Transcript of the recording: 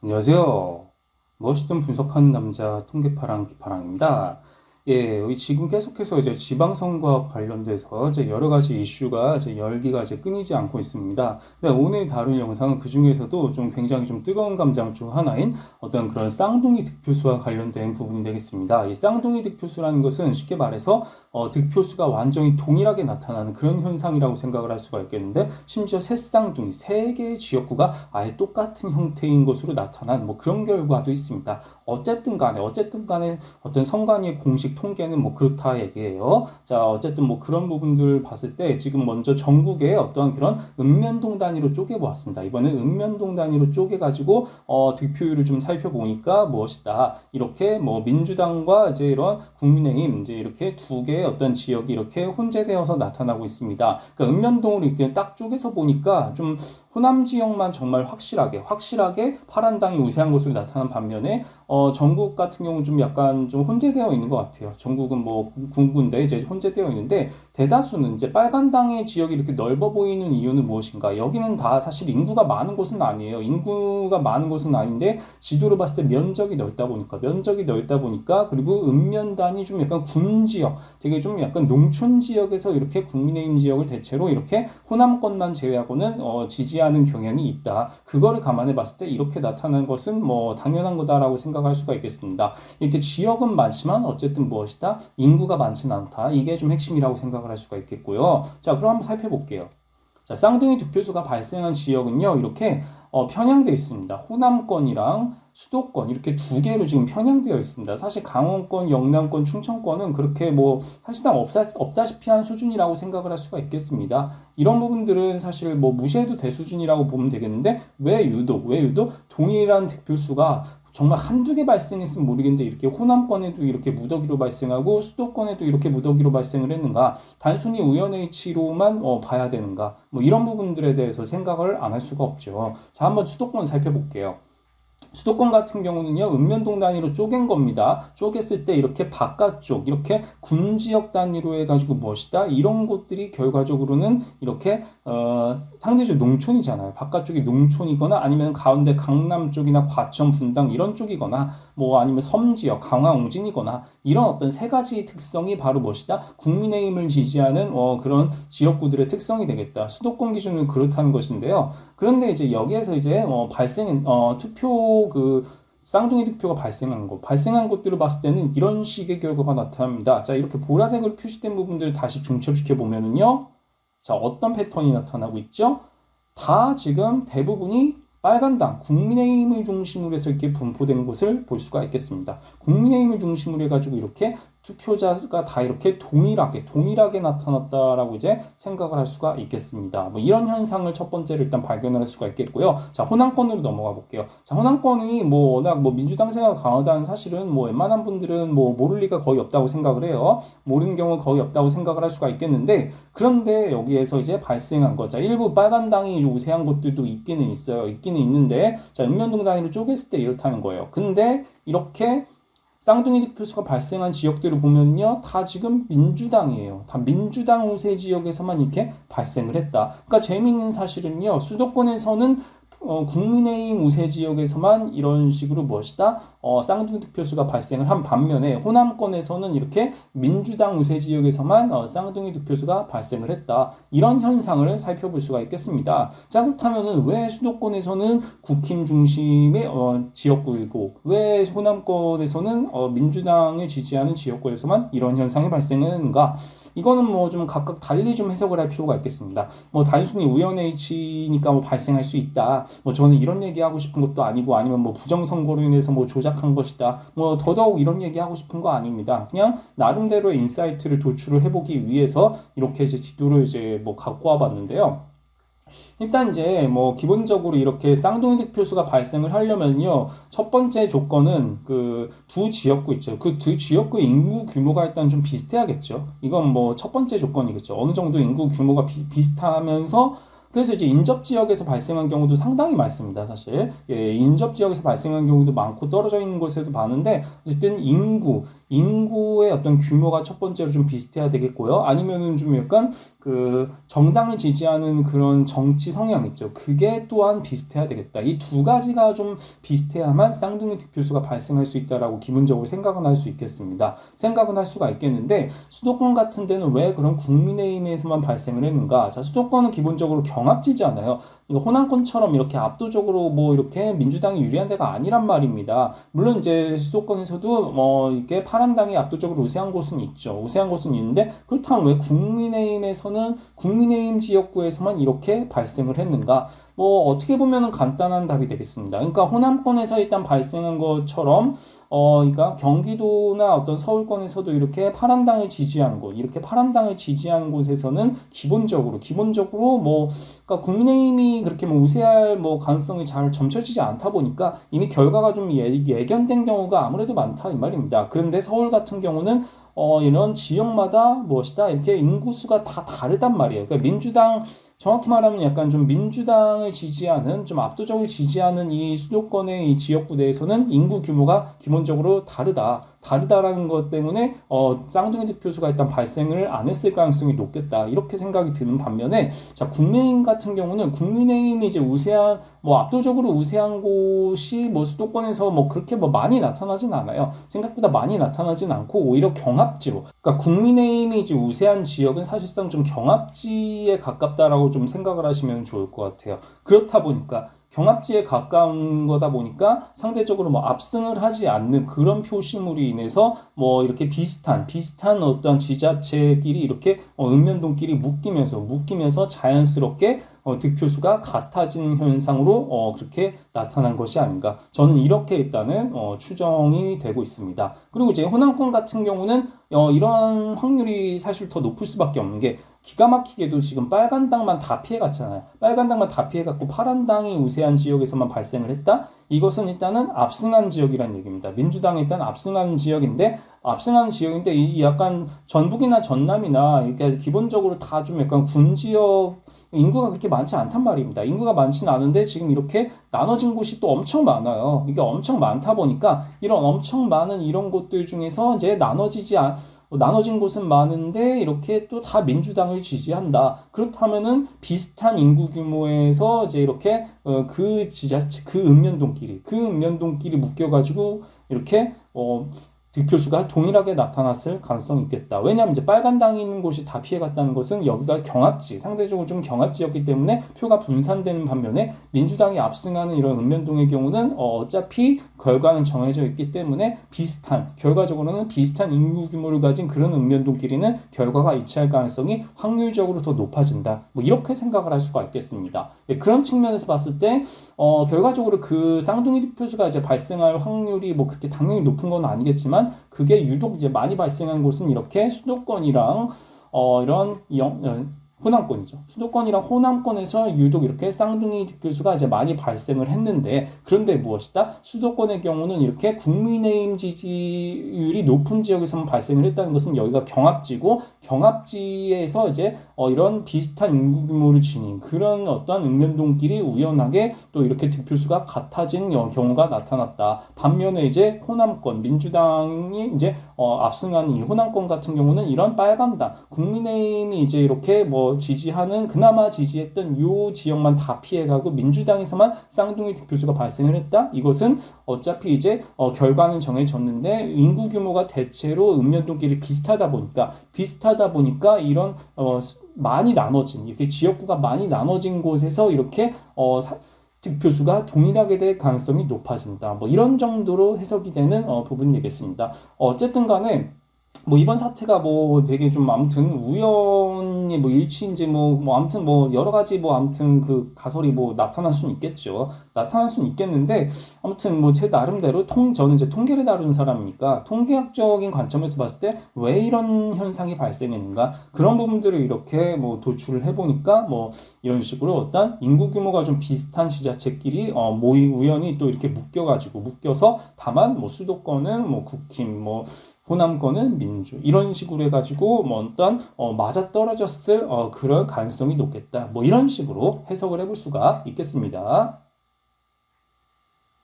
안녕하세요. 멋있던 분석하는 남자 통계파랑 기파랑입니다. 예, 우리 지금 계속해서 이제 지방선거와 관련돼서 이제 여러 가지 이슈가 이제 열기가 이제 끊이지 않고 있습니다. 근데 오늘 다룰 영상은 그 중에서도 좀 굉장히 좀 뜨거운 감정 중 하나인 어떤 그런 쌍둥이 득표수와 관련된 부분이 되겠습니다. 이 쌍둥이 득표수라는 것은 쉽게 말해서 득표수가 완전히 동일하게 나타나는 그런 현상이라고 생각을 할 수가 있겠는데, 심지어 세 쌍둥이, 세 개의 지역구가 아예 똑같은 형태인 것으로 나타난 뭐 그런 결과도 있습니다. 어쨌든 간에 어떤 선관위의 공식 통계는 뭐 그렇다 얘기예요. 자, 어쨌든 뭐 그런 부분들 봤을 때 지금 먼저 전국의 어떠한 그런 읍면동 단위로 쪼개보았습니다. 이번엔 읍면동 단위로 쪼개가지고 득표율을 좀 살펴보니까 무엇이다. 이렇게 뭐 민주당과 이제 이런 국민의힘 이제 이렇게 두 개의 어떤 지역이 이렇게 혼재되어서 나타나고 있습니다. 그러니까 읍면동으로 이렇게 딱 쪼개서 보니까 좀 호남 지역만 정말 확실하게 파란당이 우세한 것으로 나타난 반면에 전국 같은 경우는 좀 약간 좀 혼재되어 있는 것 같아요. 전국은 뭐 군군데 이제 혼재되어 있는데, 대다수는 이제 빨간당의 지역이 이렇게 넓어 보이는 이유는 무엇인가? 여기는 다 사실 인구가 많은 곳은 아니에요. 인구가 많은 곳은 아닌데 지도로 봤을 때 면적이 넓다 보니까 그리고 읍면단이 좀 약간 군 지역, 되게 좀 약간 농촌 지역에서 이렇게 국민의힘 지역을 대체로 이렇게 호남권만 제외하고는 지지하는 경향이 있다. 그거를 감안해 봤을 때 이렇게 나타나는 것은 뭐 당연한 거다라고 생각할 수가 있겠습니다. 이렇게 지역은 많지만 어쨌든 무엇이다? 인구가 많지는 않다. 이게 좀 핵심이라고 생각을 할 수가 있겠고요. 자, 그럼 한번 살펴볼게요. 자, 쌍둥이 득표수가 발생한 지역은요, 이렇게 편향되어 있습니다. 호남권이랑 수도권 이렇게 두 개로 지금 편향되어 있습니다. 사실 강원권, 영남권, 충청권은 그렇게 뭐 사실상 없다시피 한 수준이라고 생각을 할 수가 있겠습니다. 이런 부분들은 사실 뭐 무시해도 될 수준이라고 보면 되겠는데, 왜 유독 동일한 득표수가 정말 한두 개 발생했으면 모르겠는데 이렇게 호남권에도 이렇게 무더기로 발생하고 수도권에도 이렇게 무더기로 발생을 했는가? 단순히 우연의 이치로만 봐야 되는가? 뭐 이런 부분들에 대해서 생각을 안 할 수가 없죠. 자, 한번 수도권 살펴볼게요. 수도권 같은 경우는요, 읍면동 단위로 쪼갠 겁니다. 쪼갰을 때 이렇게 바깥쪽, 이렇게 군지역 단위로 해가지고 무엇이다? 이런 곳들이 결과적으로는 이렇게, 상대적으로 농촌이잖아요. 바깥쪽이 농촌이거나 아니면 가운데 강남 쪽이나 과천, 분당 이런 쪽이거나 뭐 아니면 섬지역, 강화, 옹진이거나 이런 어떤 세 가지 특성이 바로 무엇이다? 국민의힘을 지지하는 그런 지역구들의 특성이 되겠다. 수도권 기준은 그렇다는 것인데요. 그런데 이제 여기에서 이제 투표 쌍둥이 득표가 발생한 것들을 봤을 때는 이런 식의 결과가 나타납니다. 자, 이렇게 보라색으로 표시된 부분들을 다시 중첩시켜 보면은요, 자, 어떤 패턴이 나타나고 있죠? 다 지금 대부분이 빨간당, 국민의힘을 중심으로 해서 이렇게 분포된 것을 볼 수가 있겠습니다. 국민의힘을 중심으로 해가지고 이렇게 투표자가 다 이렇게 동일하게 나타났다라고 이제 생각을 할 수가 있겠습니다. 뭐 이런 현상을 첫 번째로 일단 발견을 할 수가 있겠고요. 자, 호남권으로 넘어가 볼게요. 자, 호남권이 뭐 워낙 뭐 민주당 세가 강하다는 사실은 뭐 웬만한 분들은 뭐 모를 리가 거의 없다고 생각을 해요. 모르는 경우 거의 없다고 생각을 할 수가 있겠는데, 그런데 여기에서 이제 발생한 거, 자, 일부 빨간당이 우세한 것들도 있기는 있는데, 자, 읍면동 단위로 쪼갰을 때 이렇다는 거예요. 근데 이렇게 쌍둥이 득표수가 발생한 지역들을 보면요, 다 지금 민주당이에요. 다 민주당 우세 지역에서만 이렇게 발생을 했다. 그러니까 재미있는 사실은요, 수도권에서는 국민의힘 우세 지역에서만 이런 식으로 무엇이다? 쌍둥이 득표수가 발생을 한 반면에 호남권에서는 이렇게 민주당 우세 지역에서만 쌍둥이 득표수가 발생을 했다. 이런 현상을 살펴볼 수가 있겠습니다. 자, 그렇다면은 왜 수도권에서는 국힘 중심의 지역구이고 왜 호남권에서는 민주당을 지지하는 지역구에서만 이런 현상이 발생하는가? 이거는 뭐 좀 각각 달리 좀 해석을 할 필요가 있겠습니다. 뭐 단순히 우연의 이치니까 뭐 발생할 수 있다. 뭐 저는 이런 얘기하고 싶은 것도 아니고, 아니면 뭐 부정선거로 인해서 뭐 조작한 것이다. 뭐 더더욱 이런 얘기하고 싶은 거 아닙니다. 그냥 나름대로의 인사이트를 도출을 해보기 위해서 이렇게 이제 지도를 이제 뭐 갖고 와봤는데요. 일단 이제 뭐 기본적으로 이렇게 쌍둥이 득표수가 발생을 하려면요, 첫 번째 조건은 그 두 지역구 있죠. 그 두 지역구의 인구 규모가 일단 좀 비슷해야겠죠. 이건 뭐 첫 번째 조건이겠죠. 어느 정도 인구 규모가 비슷하면서 그래서 이제 인접 지역에서 발생한 경우도 상당히 많습니다, 사실. 예, 인접 지역에서 발생한 경우도 많고 떨어져 있는 곳에도 많은데 어쨌든 인구의 어떤 규모가 첫 번째로 좀 비슷해야 되겠고요. 아니면은 좀 약간 그 정당을 지지하는 그런 정치 성향 있죠. 그게 또한 비슷해야 되겠다. 이 두 가지가 좀 비슷해야만 쌍둥이 득표수가 발생할 수 있다라고 기본적으로 생각은 할 수 있겠습니다. 생각은 할 수가 있겠는데 수도권 같은 데는 왜 그런 국민의힘에서만 발생을 했는가? 자, 수도권은 기본적으로 경합지잖아요. 이거 호남권처럼 이렇게 압도적으로 뭐 이렇게 민주당이 유리한 데가 아니란 말입니다. 물론 이제 수도권에서도 이게 파란당이 압도적으로 우세한 곳은 있죠. 우세한 곳은 있는데 그렇다면 왜 국민의힘에서는 국민의힘 지역구에서만 이렇게 발생을 했는가? 뭐 어떻게 보면은 간단한 답이 되겠습니다. 그러니까 호남권에서 일단 발생한 것처럼 그러니까 경기도나 어떤 서울권에서도 이렇게 파란당을 지지하는 곳, 이렇게 파란당을 지지하는 곳에서는 기본적으로 뭐 그러니까 국민의힘이 그렇게 뭐 우세할 뭐 가능성이 잘 점쳐지지 않다 보니까 이미 결과가 좀 예견된 경우가 아무래도 많다 이 말입니다. 그런데 서울 같은 경우는 이런 지역마다 무엇이다 이렇게 인구수가 다 다르단 말이에요. 그러니까 민주당 정확히 말하면 약간 좀 민주당을 지지하는 좀 압도적으로 지지하는 이 수도권의 이 지역구 내에서는 인구 규모가 기본적으로 다르다라는 것 때문에 쌍둥이 득표수가 일단 발생을 안 했을 가능성이 높겠다 이렇게 생각이 드는 반면에 자 국민의힘 같은 경우는 국민의힘이 이제 우세한 뭐 압도적으로 우세한 곳이 뭐 수도권에서 뭐 그렇게 뭐 많이 나타나진 않아요. 생각보다 많이 나타나진 않고 오히려 경합지로 그러니까 국민의힘이 이제 우세한 지역은 사실상 좀 경합지에 가깝다라고 좀 생각을 하시면 좋을 것 같아요. 그렇다 보니까 경합지에 가까운 거다 보니까 상대적으로 뭐 압승을 하지 않는 그런 표시물이 인해서 뭐 이렇게 비슷한 어떤 지자체끼리 이렇게 읍면동끼리 묶이면서 자연스럽게 득표수가 같아지는 현상으로 그렇게 나타난 것이 아닌가. 저는 이렇게 일단은 추정이 되고 있습니다. 그리고 이제 호남권 같은 경우는 이런 확률이 사실 더 높을 수밖에 없는 게 기가 막히게도 지금 빨간 당만 다 피해갔잖아요. 빨간 당만 다 피해갔고 파란 당이 우세한 지역에서만 발생을 했다? 이것은 일단은 압승한 지역이라는 얘기입니다. 민주당이 일단 압승한 지역인데 이 약간 전북이나 전남이나 이렇게 기본적으로 다 좀 약간 군 지역 인구가 그렇게 많지 않단 말입니다. 인구가 많지는 않은데 지금 이렇게 나눠진 곳이 또 엄청 많아요. 이게 엄청 많다 보니까 이런 엄청 많은 이런 곳들 중에서 이제 나눠진 곳은 많은데 이렇게 또 다 민주당을 지지한다. 그렇다면은 비슷한 인구 규모에서 이제 이렇게 그 지자체 그 읍면동끼리 묶여가지고 이렇게 득표수가 동일하게 나타났을 가능성이 있겠다. 왜냐하면 이제 빨간 당이 있는 곳이 다 피해갔다는 것은 여기가 상대적으로 좀 경합지였기 때문에 표가 분산되는 반면에 민주당이 압승하는 이런 읍면동의 경우는 어차피 결과는 정해져 있기 때문에 결과적으로는 비슷한 인구 규모를 가진 그런 읍면동끼리는 결과가 일치할 가능성이 확률적으로 더 높아진다. 뭐 이렇게 생각을 할 수가 있겠습니다. 예, 그런 측면에서 봤을 때 결과적으로 그 쌍둥이 득표수가 이제 발생할 확률이 뭐 그렇게 당연히 높은 건 아니겠지만 그게 유독 이제 많이 발생한 곳은 이렇게 수도권이랑 호남권이죠. 수도권이랑 호남권에서 유독 이렇게 쌍둥이 득표수가 이제 많이 발생을 했는데 그런데 무엇이다? 수도권의 경우는 이렇게 국민의힘 지지율이 높은 지역에서만 발생을 했다는 것은 여기가 경합지고 경합지에서 이제 이런 비슷한 인구 규모를 지닌 그런 어떤 읍면동끼리 우연하게 또 이렇게 득표수가 같아진 경우가 나타났다. 반면에 이제 호남권 민주당이 이제 압승한 이 호남권 같은 경우는 이런 빨간당 국민의힘이 이제 이렇게 뭐 그나마 지지했던 요 지역만 다 피해가고 민주당에서만 쌍둥이 득표수가 발생을 했다. 이것은 어차피 이제 결과는 정해졌는데 인구 규모가 대체로 읍면동끼리 비슷하다 보니까 이런 많이 나눠진 이렇게 지역구가 많이 나눠진 곳에서 이렇게 득표수가 동일하게 될 가능성이 높아진다. 뭐 이런 정도로 해석이 되는 부분이겠습니다. 어쨌든 간에 뭐 이번 사태가 뭐 되게 좀 아무튼 우연히 뭐 일치인지 뭐 아무튼 뭐 여러 가지 뭐 아무튼 그 가설이 뭐 나타날 수는 있겠는데 아무튼 뭐 제 나름대로 저는 이제 통계를 다루는 사람이니까 통계학적인 관점에서 봤을 때 왜 이런 현상이 발생했는가 그런 부분들을 이렇게 뭐 도출을 해보니까 뭐 이런 식으로 어떤 인구 규모가 좀 비슷한 지자체끼리 우연히 또 이렇게 묶여서 다만 뭐 수도권은 뭐 국힘 호남권은 민주 이런 식으로 해가지고 뭐 어떤 맞아 떨어졌을 그런 가능성이 높겠다. 뭐 이런 식으로 해석을 해볼 수가 있겠습니다.